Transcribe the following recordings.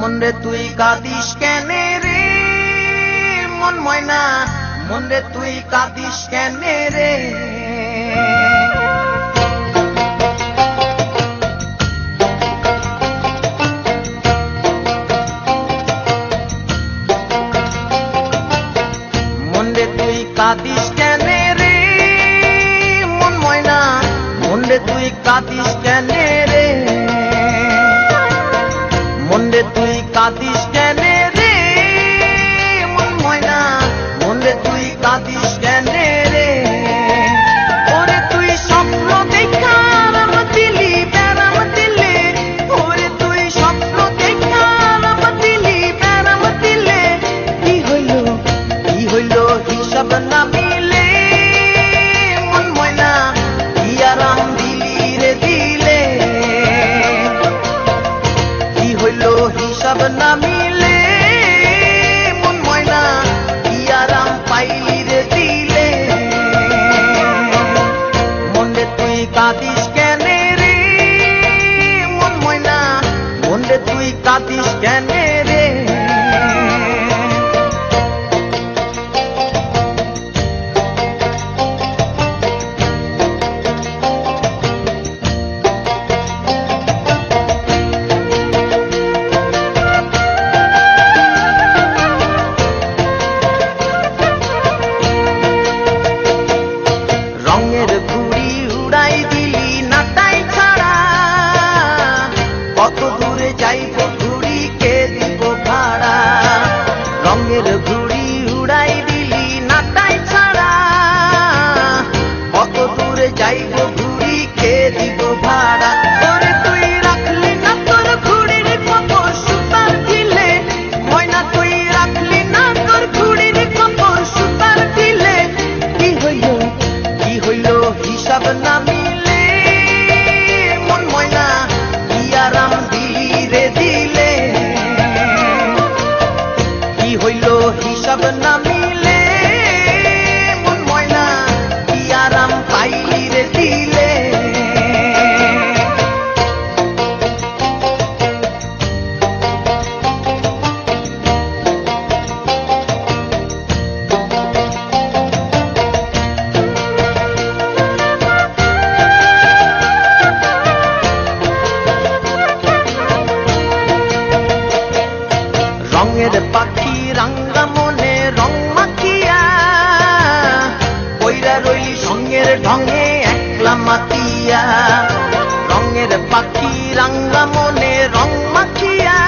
মনরে তুই কাঁদিস কেনে রে মন ময়না, মনরে তুই কাঁদিস কেনে রে। মনরে তুই কাঁদিস কেনে রে মন ময়না, মনরে তুই কাঁদিস কেনে রে। মনরে তুই কাঁদিস কেনে রে মন ময়না, মনরে তুই কাঁদিস কেনে রে। ওরে তুই স্বপ্ন দেখা রাম দিলি বেড়াম দিলে, ওরে তুই স্বপ্ন দেখা রাম দিলি বেড়াম দিলে, কি হইল হিসাব না মিলে মন ময়না, কি আরাম দিলি রে দিলে। কি হইল হিসাব না মিলে মন ময়না, কি আরাম পাইলি রে দিলে। মনরে তুই কাঁদিস কেনে রে মন ময়না, মনরে তুই কাঁদিস কেনে রে। রঙের ঘুড়ি উড়াই দিলি নাটাই ছাড়া, কত দূরে যাইব ঘুড়ি কে দিব ভাড়া। রঙের ঘুড়ি উড়াই দিলি নাটাই ছাড়া, কত দূরে যাইব ঘুড়ি কে দিব ভাড়া। ওরে তুই রাখলি না তোর ঘুড়ির খবর সুতার দিলে ময়না, তুই রাখলি না তোর ঘুড়ির খবর সুতার দিলে। কি হইল হিসাব না মিলে মন ময়না, কি আরাম দিলি রে দিলে। কি হইল হিসাব না মিলে মন ময়না, কি আরাম পাইলি রে দিলে। রঙের পাখি রাঙ্গা মনে রং মাখিয়া, কইরা রইলি সঙ্গের ঢঙে একলা মাতিয়া। রঙের পাখি রাঙ্গা মনে রং মাখিয়া,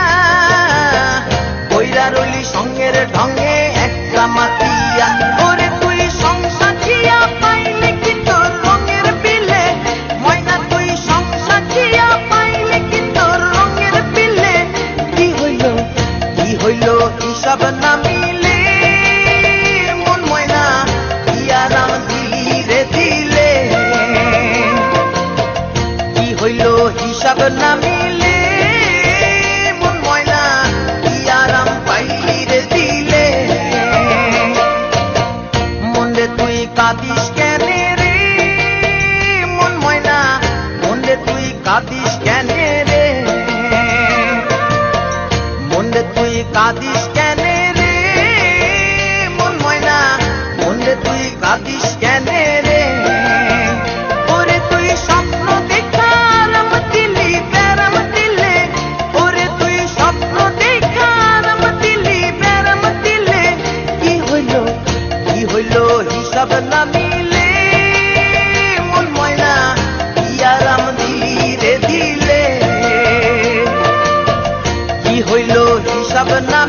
কইরা রইলি সঙ্গের ঢঙে একলা মাতিয়া। ওরে তুই সংসাখিয়া পাইলে কি তোর রঙের বিলে ময়না, তুই সংসাখিয়া পাইলে কি তোর রঙের বিলে। কি হইল হিসাব না মিলে মন ময়না, কি আরাম দিলি রে দিলে। কি হইল হিসাব না মিলে মন ময়না, কি আরাম পাইলি রে দিলে। মনরে তুই কাঁদিস কেনে রে মন ময়না, মনরে তুই কাঁদিস কেনে রে। মনরে তুই কাঁদিস কেনে রে মন ময়না, মনরে তুই কাঁদিস কেনে রে। ওরে তুই স্বপ্ন দেখা রাম দিলি বেড়াম দিলে, ওরে তুই স্বপ্ন দেখা রাম দিলি বেড়াম দিলে। কি হইল হিসাব না মিলে মন ময়না, কি আরাম দিলি রে দিলে। কি হইল হিসাব না